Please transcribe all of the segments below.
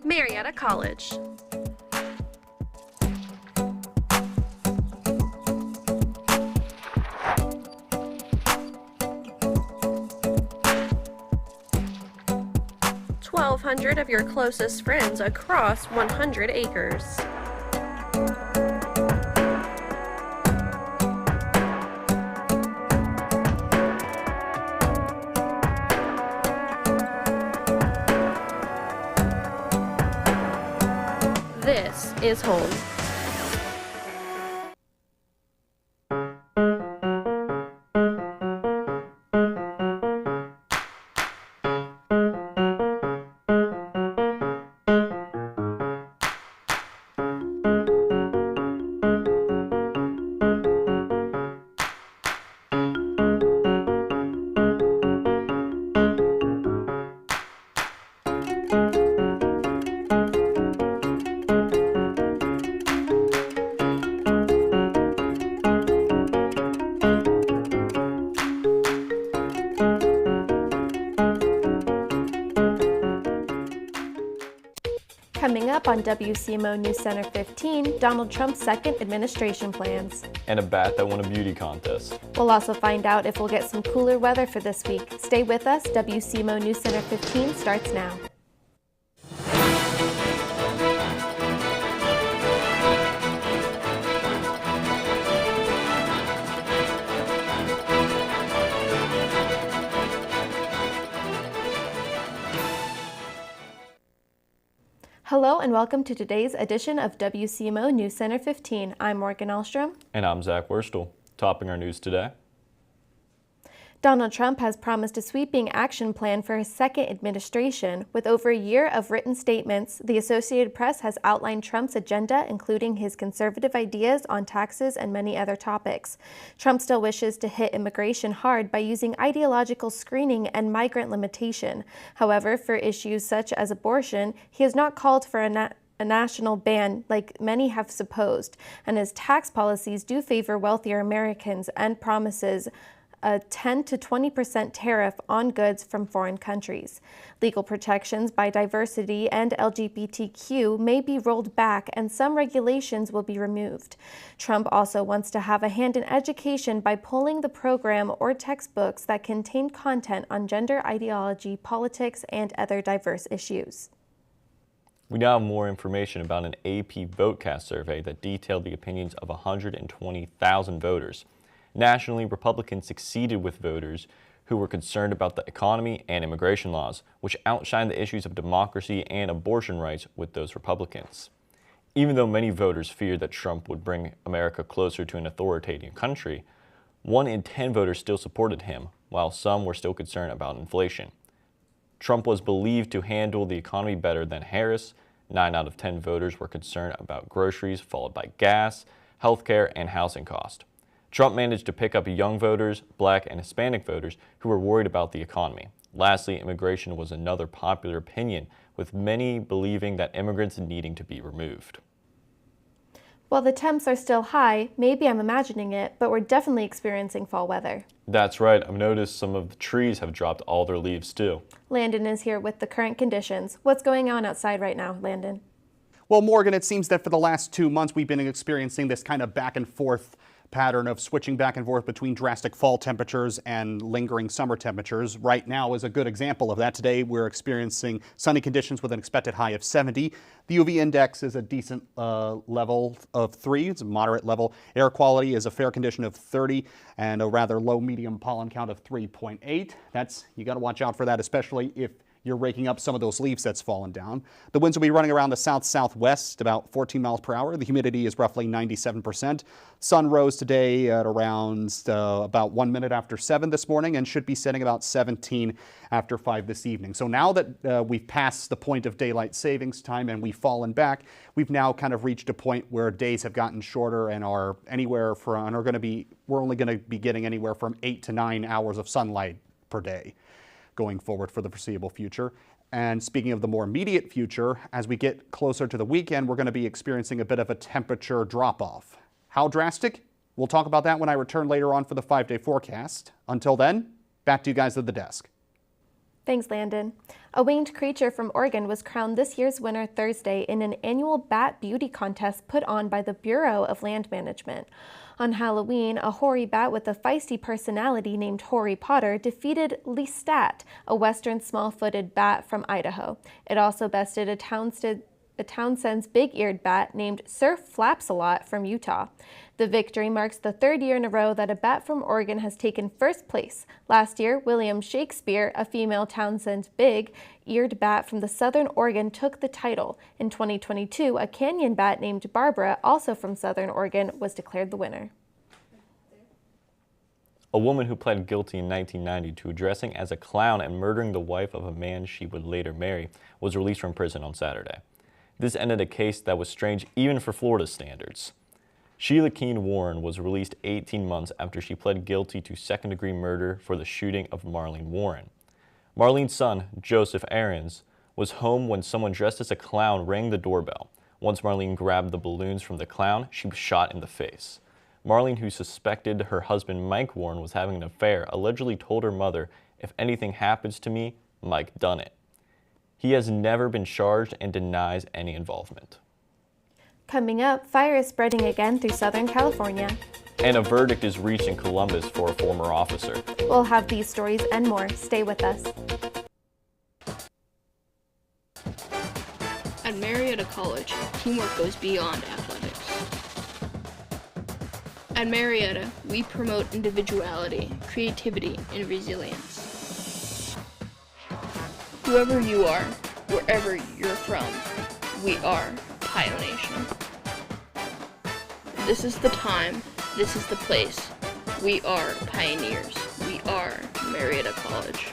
Marietta College. $1,200 of your closest friends across 100 acres. This is home. Coming up on WCMO NewsCenter 15, Donald Trump's second administration plans. And a bat that won a beauty contest. We'll also find out if we'll get some cooler weather for this week. Stay with us. WCMO NewsCenter 15 starts now. Hello and welcome to today's edition of WCMO NewsCenter 15. I'm Morgan Alstrom. And I'm Zach Wurstel. Topping our news today. Donald Trump has promised a sweeping action plan for his second administration. With over a year of written statements, the Associated Press has outlined Trump's agenda, including his conservative ideas on taxes and many other topics. Trump still wishes to hit immigration hard by using ideological screening and migrant limitation. However, for issues such as abortion, he has not called for a national ban like many have supposed, and his tax policies do favor wealthier Americans and promises a 10 to 20% tariff on goods from foreign countries. Legal protections by diversity and LGBTQ may be rolled back and some regulations will be removed. Trump also wants to have a hand in education by pulling the program or textbooks that contain content on gender ideology, politics, and other diverse issues. We now have more information about an AP VoteCast survey that detailed the opinions of 120,000 voters. Nationally, Republicans succeeded with voters who were concerned about the economy and immigration laws, which outshined the issues of democracy and abortion rights with those Republicans. Even though many voters feared that Trump would bring America closer to an authoritarian country, 1 in 10 voters still supported him, while some were still concerned about inflation. Trump was believed to handle the economy better than Harris. 9 out of 10 voters were concerned about groceries, followed by gas, healthcare, and housing cost. Trump managed to pick up young voters, Black and Hispanic voters who were worried about the economy. Lastly, immigration was another popular opinion, with many believing that immigrants needing to be removed. While the temps are still high, maybe I'm imagining it, but we're definitely experiencing fall weather. That's right. I've noticed some of the trees have dropped all their leaves too. Landon is here with the current conditions. What's going on outside right now, Landon? Well, Morgan, it seems that for the last 2 months we've been experiencing this kind of back and forth pattern of switching back and forth between drastic fall temperatures and lingering summer temperatures. Right now is a good example of that. Today we're experiencing sunny conditions with an expected high of 70. The UV index is a decent level of 3. It's a moderate level. Air quality is a fair condition of 30 and a rather low medium pollen count of 3.8. You got to watch out for that, especially if you're raking up some of those leaves that's fallen down. The winds will be running around the south-southwest, about 14 miles per hour. The humidity is roughly 97%. Sun rose today at around about 1 minute after 7 this morning and should be setting about 17 after 5 this evening. So now that we've passed the point of daylight savings time and we've fallen back, we've now kind of reached a point where days have gotten shorter and we're only going to be getting anywhere from 8 to 9 hours of sunlight per day going forward for the foreseeable future. And speaking of the more immediate future, as we get closer to the weekend, we're going to be experiencing a bit of a temperature drop-off. How drastic? We'll talk about that when I return later on for the 5-day forecast. Until then, back to you guys at the desk. Thanks, Landon. A winged creature from Oregon was crowned this year's winner Thursday in an annual bat beauty contest put on by the Bureau of Land Management. On Halloween, a hoary bat with a feisty personality named Hoary Potter defeated Lestat, a western small-footed bat from Idaho. It also bested a Townsend's big-eared bat named Sir Flaps-a-Lot from Utah. The victory marks the third year in a row that a bat from Oregon has taken first place. Last year, William Shakespeare, a female Townsend's big-eared bat from the southern Oregon, took the title. In 2022, a canyon bat named Barbara, also from southern Oregon, was declared the winner. A woman who pled guilty in 1990 to dressing as a clown and murdering the wife of a man she would later marry was released from prison on Saturday. This ended a case that was strange even for Florida standards. Sheila Keene Warren was released 18 months after she pled guilty to second-degree murder for the shooting of Marlene Warren. Marlene's son, Joseph Aarons, was home when someone dressed as a clown rang the doorbell. Once Marlene grabbed the balloons from the clown, she was shot in the face. Marlene, who suspected her husband Mike Warren was having an affair, allegedly told her mother, "If anything happens to me, Mike done it." He has never been charged and denies any involvement. Coming up, fire is spreading again through Southern California. And a verdict is reached in Columbus for a former officer. We'll have these stories and more. Stay with us. At Marietta College, teamwork goes beyond athletics. At Marietta, we promote individuality, creativity, and resilience. Whoever you are, wherever you're from, we are Pio Nation. This is the time, this is the place. We are pioneers. We are Marietta College.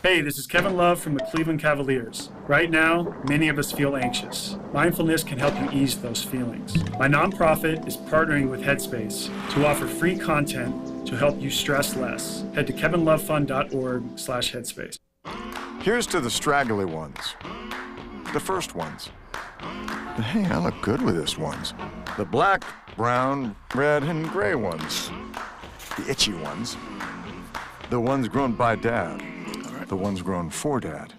Hey, this is Kevin Love from the Cleveland Cavaliers. Right now, many of us feel anxious. Mindfulness can help you ease those feelings. My nonprofit is partnering with Headspace to offer free content to help you stress less. Head to kevinlovefund.org/headspace. Here's to the straggly ones, the first ones. Hey, I look good with this ones. The black, brown, red, and gray ones. The itchy ones. The ones grown by Dad. The ones grown for Dad.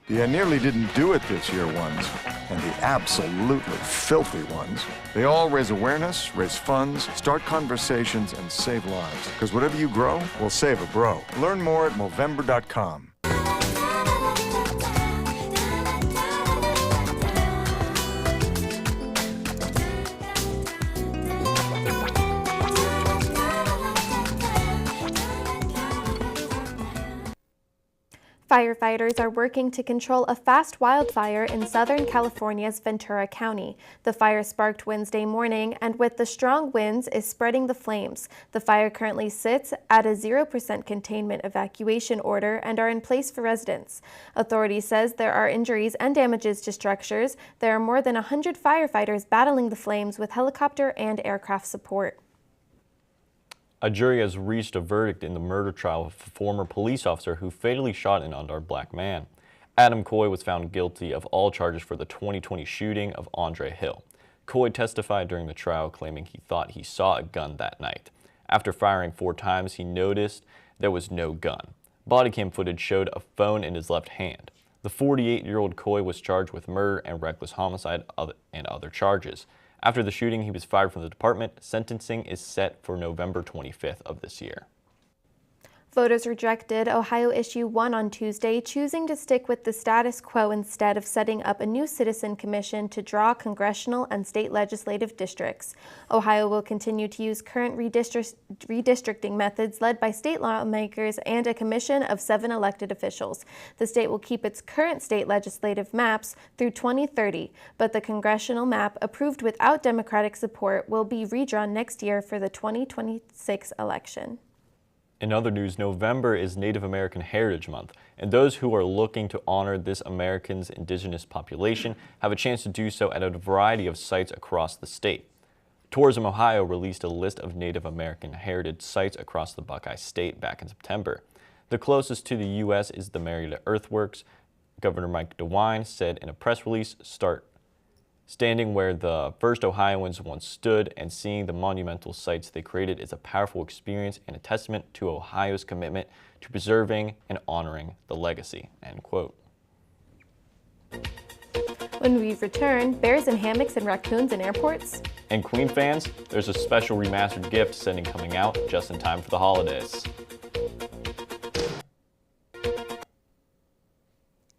The I nearly didn't do it this year ones. And the absolutely filthy ones. They all raise awareness, raise funds, start conversations, and save lives. Because whatever you grow will save a bro. Learn more at Movember.com. Firefighters are working to control a fast wildfire in Southern California's Ventura County. The fire sparked Wednesday morning and with the strong winds is spreading the flames. The fire currently sits at a 0% containment evacuation order and are in place for residents. Authorities says there are injuries and damages to structures. There are more than 100 firefighters battling the flames with helicopter and aircraft support. A jury has reached a verdict in the murder trial of a former police officer who fatally shot an unarmed black man. Adam Coy was found guilty of all charges for the 2020 shooting of Andre Hill. Coy testified during the trial, claiming he thought he saw a gun that night. After firing 4 times, he noticed there was no gun. Body cam footage showed a phone in his left hand. The 48-year-old Coy was charged with murder and reckless homicide and other charges. After the shooting, he was fired from the department. Sentencing is set for November 25th of this year. Voters rejected Ohio Issue 1 on Tuesday, choosing to stick with the status quo instead of setting up a new citizen commission to draw congressional and state legislative districts. Ohio will continue to use current redistricting methods led by state lawmakers and a commission of 7 elected officials. The state will keep its current state legislative maps through 2030, but the congressional map approved without Democratic support will be redrawn next year for the 2026 election. In other news, November is Native American Heritage Month, and those who are looking to honor this American's indigenous population have a chance to do so at a variety of sites across the state. Tourism Ohio released a list of Native American heritage sites across the Buckeye State back in September. The closest to the U.S. is the Marietta Earthworks. Governor Mike DeWine said in a press release, Standing where the first Ohioans once stood and seeing the monumental sites they created is a powerful experience and a testament to Ohio's commitment to preserving and honoring the legacy, end quote. When we return, bears in hammocks and raccoons in airports. And Queen fans, there's a special remastered gift setting coming out just in time for the holidays.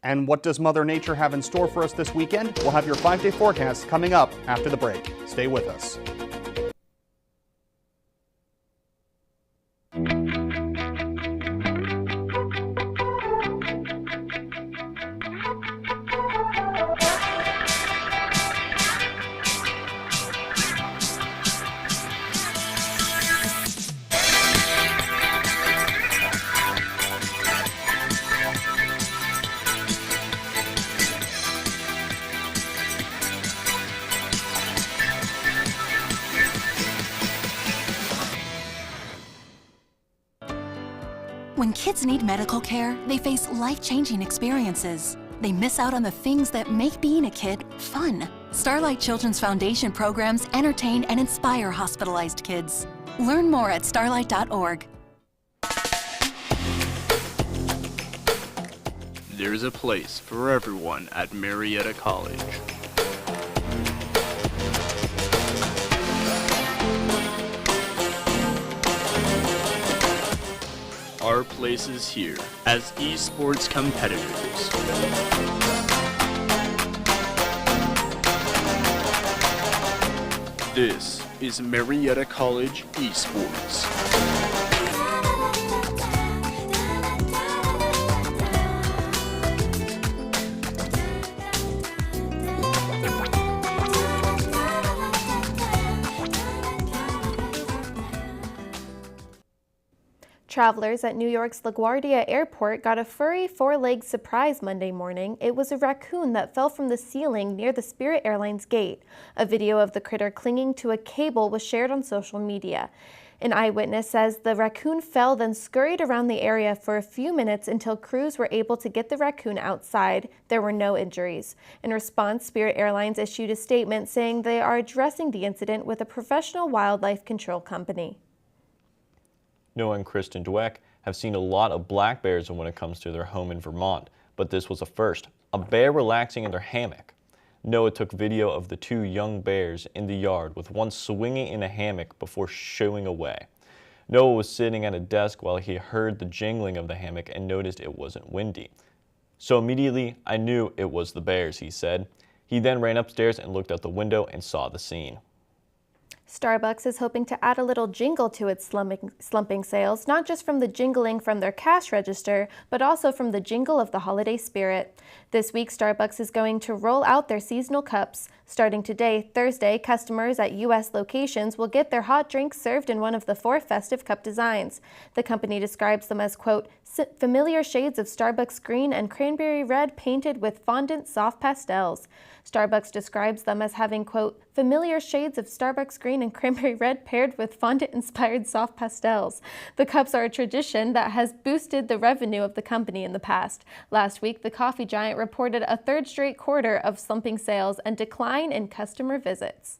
And what does Mother Nature have in store for us this weekend? We'll have your 5-day forecast coming up after the break. Stay with us. When kids need medical care, they face life-changing experiences. They miss out on the things that make being a kid fun. Starlight Children's Foundation programs entertain and inspire hospitalized kids. Learn more at starlight.org. There's a place for everyone at Marietta College. Our place is here as esports competitors. This is Marietta College Esports. Travelers at New York's LaGuardia Airport got a furry four-legged surprise Monday morning. It was a raccoon that fell from the ceiling near the Spirit Airlines gate. A video of the critter clinging to a cable was shared on social media. An eyewitness says the raccoon fell, then scurried around the area for a few minutes until crews were able to get the raccoon outside. There were no injuries. In response, Spirit Airlines issued a statement saying they are addressing the incident with a professional wildlife control company. Noah and Kristen Dweck have seen a lot of black bears when it comes to their home in Vermont, but this was a first, a bear relaxing in their hammock. Noah took video of the two young bears in the yard with one swinging in a hammock before shooing away. Noah was sitting at a desk while he heard the jingling of the hammock and noticed it wasn't windy. So immediately, I knew it was the bears, he said. He then ran upstairs and looked out the window and saw the scene. Starbucks is hoping to add a little jingle to its slumping sales, not just from the jingling from their cash register, but also from the jingle of the holiday spirit. This week, Starbucks is going to roll out their seasonal cups. Starting today, Thursday, customers at U.S. locations will get their hot drinks served in one of the 4 festive cup designs. The company describes them as, quote, familiar shades of Starbucks green and cranberry red painted with fondant soft pastels. Starbucks describes them as having, quote, familiar shades of Starbucks green and cranberry red paired with fondant-inspired soft pastels. The cups are a tradition that has boosted the revenue of the company in the past. Last week, the coffee giant reported a 3rd straight quarter of slumping sales and decline in customer visits.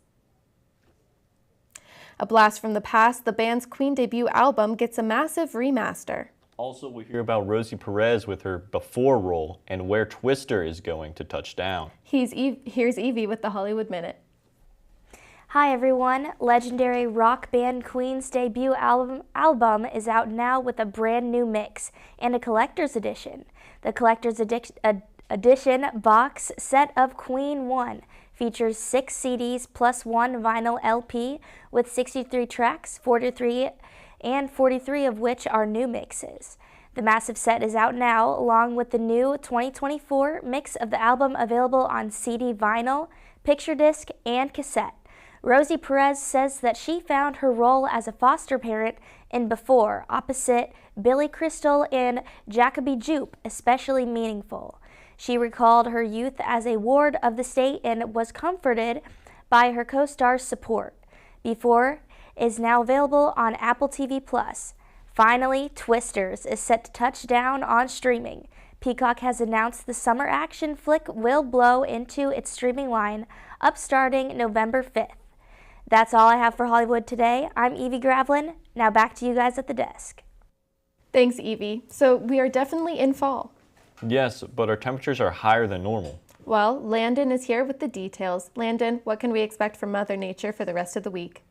A blast from the past, the band's Queen debut album gets a massive remaster. Also, we hear about Rosie Perez with her Before role and where Twister is going to touch down. Here's Evie with the Hollywood Minute. Hi everyone, legendary rock band Queen's debut album is out now with a brand new mix and a collector's edition. The collector's edition box set of Queen 1 features 6 CDs plus 1 vinyl LP with 63 tracks, 43 of which are new mixes. The massive set is out now, along with the new 2024 mix of the album available on CD vinyl, picture disc, and cassette. Rosie Perez says that she found her role as a foster parent in Before, opposite Billy Crystal and Jacoby Jupe, especially meaningful. She recalled her youth as a ward of the state and was comforted by her co-star's support. Before is now available on Apple TV+. Finally, Twisters is set to touch down on streaming. Peacock has announced the summer action flick will blow into its streaming line up starting November 5th. That's all I have for Hollywood today. I'm Evie Gravlin. Now back to you guys at the desk. Thanks, Evie. So we are definitely in fall. Yes, but our temperatures are higher than normal. Well, Landon is here with the details. Landon, what can we expect from Mother Nature for the rest of the week?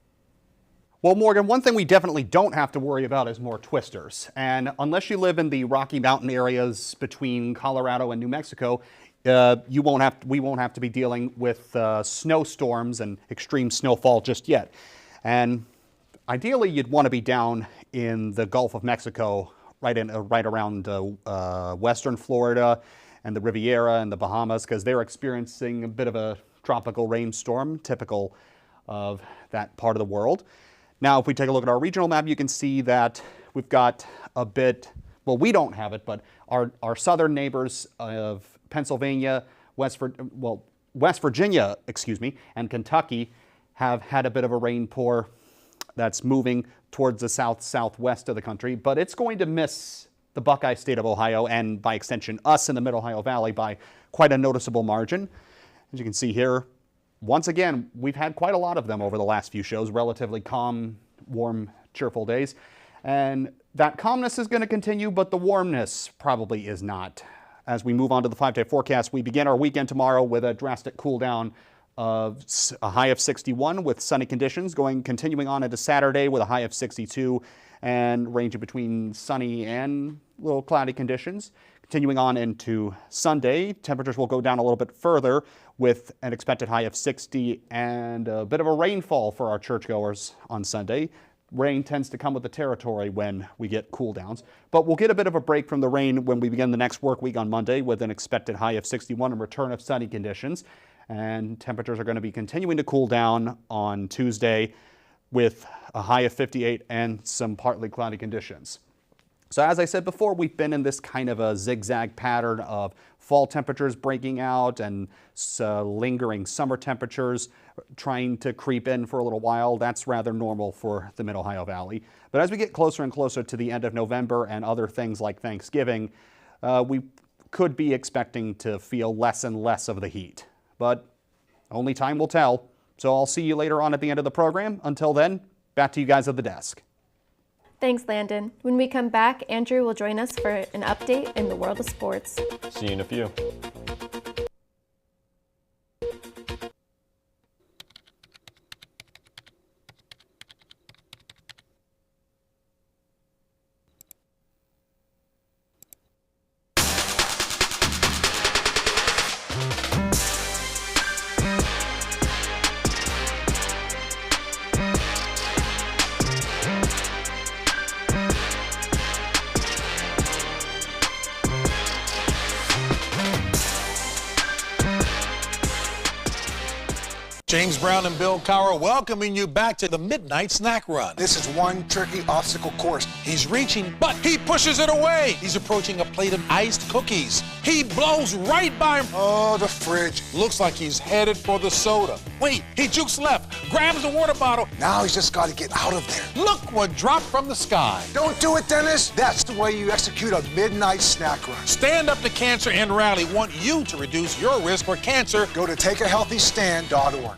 Well, Morgan, one thing we definitely don't have to worry about is more twisters. And unless you live in the Rocky Mountain areas between Colorado and New Mexico, we won't have to be dealing with snowstorms and extreme snowfall just yet. And ideally, you'd want to be down in the Gulf of Mexico, right around western Florida and the Riviera and the Bahamas, because they're experiencing a bit of a tropical rainstorm, typical of that part of the world. Now, if we take a look at our regional map, you can see that we've got a bit, well, we don't have it, but our southern neighbors of Pennsylvania, West Virginia, and Kentucky have had a bit of a rain pour that's moving towards the southwest of the country, but it's going to miss the Buckeye State of Ohio and, by extension, us in the Mid-Ohio Valley by quite a noticeable margin. As you can see here, once again, we've had quite a lot of them over the last few shows, relatively calm, warm, cheerful days. And that calmness is going to continue, but the warmness probably is not. As we move on to the 5-day forecast, we begin our weekend tomorrow with a drastic cool down of a high of 61 with sunny conditions, continuing on into Saturday with a high of 62 and ranging between sunny and a little cloudy conditions. Continuing on into Sunday, temperatures will go down a little bit further with an expected high of 60 and a bit of a rainfall for our churchgoers on Sunday. Rain tends to come with the territory when we get cool downs, but we'll get a bit of a break from the rain when we begin the next work week on Monday with an expected high of 61 and return of sunny conditions. And temperatures are going to be continuing to cool down on Tuesday with a high of 58 and some partly cloudy conditions. So as I said before, we've been in this kind of a zigzag pattern of fall temperatures breaking out and lingering summer temperatures trying to creep in for a little while. That's rather normal for the Mid-Ohio Valley. But as we get closer and closer to the end of November and other things like Thanksgiving, we could be expecting to feel less and less of the heat. But only time will tell. So I'll see you later on at the end of the program. Until then, back to you guys at the desk. Thanks, Landon. When we come back, Andrew will join us for an update in the world of sports. See you in a few. James Brown and Bill Cowher welcoming you back to the Midnight Snack Run. This is one tricky obstacle course. He's reaching, but he pushes it away. He's approaching a plate of iced cookies. He blows right by him. Oh, the fridge. Looks like he's headed for the soda. Wait, he jukes left, grabs the water bottle. Now he's just got to get out of there. Look what dropped from the sky. Don't do it, Dennis. That's the way you execute a Midnight Snack Run. Stand Up to Cancer and Rally want you to reduce your risk for cancer. Go to takeahealthystand.org.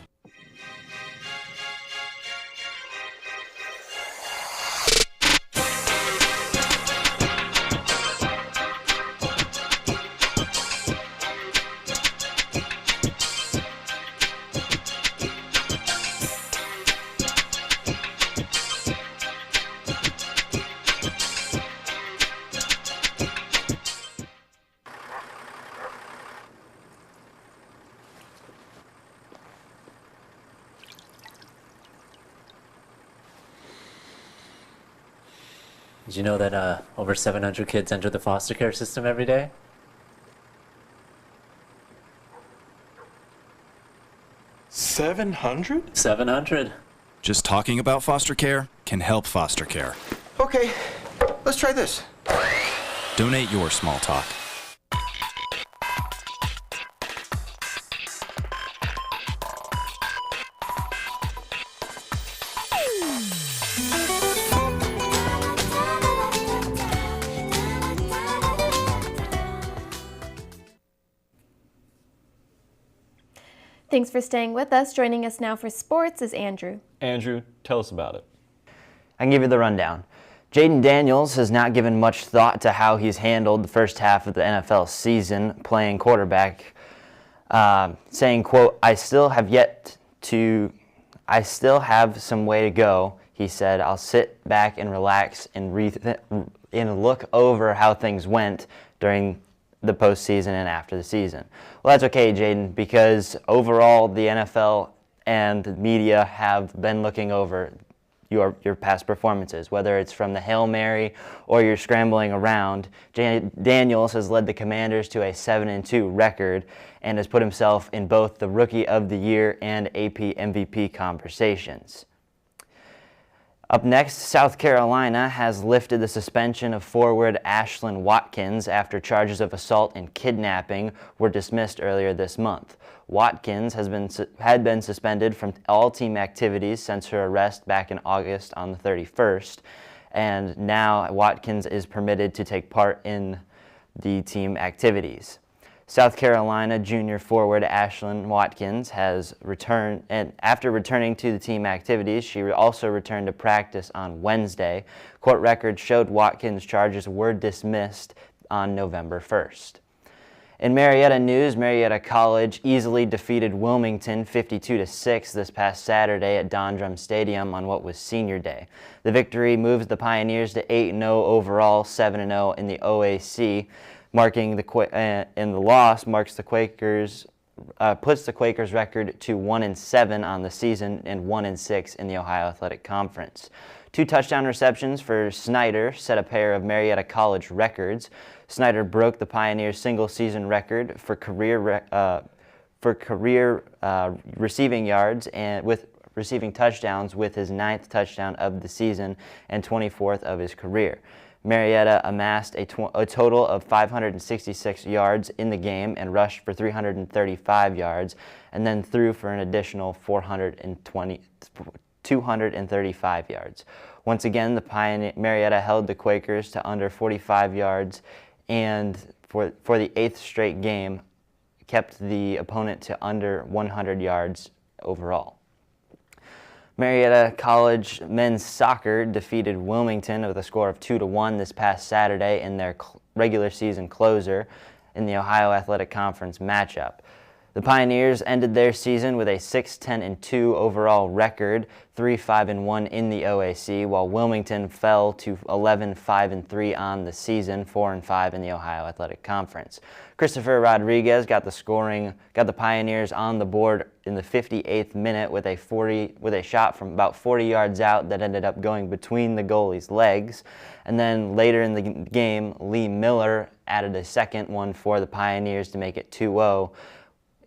Did you know that over 700 kids enter the foster care system every day? 700? 700. Just talking about foster care can help foster care. Okay, let's try this. Donate your small talk. Thanks for staying with us. Joining us now for sports is Andrew. Andrew, tell us about it. I can give you the rundown. Jaden Daniels has not given much thought to how he's handled the first half of the NFL season playing quarterback, saying, quote, I still have some way to go. He said, I'll sit back and relax and look over how things went during the postseason and after the season. Well, that's okay, Jaden, because overall the NFL and the media have been looking over your past performances, whether it's from the Hail Mary or you're scrambling around. Daniels has led the Commanders to a 7-2 record and has put himself in both the Rookie of the Year and AP MVP conversations. Up next, South Carolina has lifted the suspension of forward Ashlyn Watkins after charges of assault and kidnapping were dismissed earlier this month. Watkins had been suspended from all team activities since her arrest back in August on the 31st, and now Watkins is permitted to take part in the team activities. South Carolina junior forward Ashlyn Watkins has returned, and after returning to the team activities, she also returned to practice on Wednesday. Court records showed Watkins' charges were dismissed on November 1st. In Marietta news, Marietta College easily defeated Wilmington 52-6 this past Saturday at Don Drum Stadium on what was Senior Day. The victory moves the Pioneers to 8-0 overall, 7-0 in the OAC. And the loss marks the Quakers, puts the Quakers' record to 1-7 on the season and 1-6 in the Ohio Athletic Conference. 2 touchdown receptions for Snyder set a pair of Marietta College records. Snyder broke the Pioneers' single-season record for career receiving yards and with receiving touchdowns with his 9th touchdown of the season and 24th of his career. Marietta amassed a total of 566 yards in the game and rushed for 335 yards, and then threw for an additional 235 yards. Once again, Marietta held the Quakers to under 45 yards, and for the 8th straight game, kept the opponent to under 100 yards overall. Marietta College men's soccer defeated Wilmington with a score of 2-1 this past Saturday in their regular season closer in the Ohio Athletic Conference matchup. The Pioneers ended their season with a 6-10-2 overall record, 3-5-1 in the OAC, while Wilmington fell to 11-5-3 on the season, 4-5 in the Ohio Athletic Conference. Christopher Rodriguez got the Pioneers on the board in the 58th minute with a shot from about 40 yards out that ended up going between the goalie's legs. And then later in the game, Lee Miller added a second one for the Pioneers to make it 2-0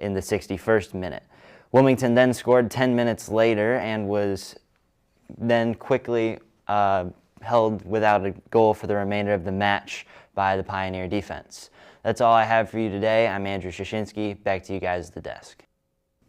in the 61st minute. Wilmington then scored 10 minutes later and was then quickly held without a goal for the remainder of the match by the Pioneer defense. That's all I have for you today. I'm Andrew Shashinsky. Back to you guys at the desk.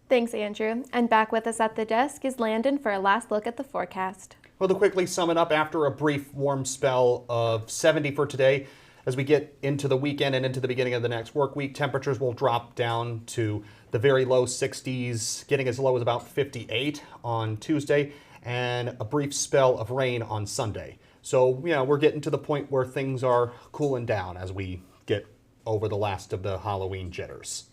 Thanks, Andrew. And back with us at the desk is Landon for a last look at the forecast. Well, to quickly sum it up, after a brief warm spell of 70 for today, as we get into the weekend and into the beginning of the next work week, temperatures will drop down to the very low 60s, getting as low as about 58 on Tuesday, and a brief spell of rain on Sunday. So, we're getting to the point where things are cooling down as we get over the last of the Halloween jitters.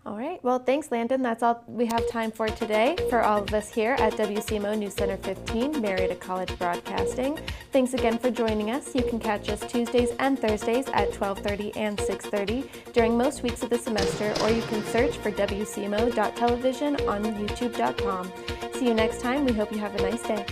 All right. Well, thanks, Landon. That's all we have time for today. For all of us here at WCMO NewsCenter 15, Marietta College Broadcasting, thanks again for joining us. You can catch us Tuesdays and Thursdays at 12:30 and 6:30 during most weeks of the semester, or you can search for WCMO.television on YouTube.com. See you next time. We hope you have a nice day.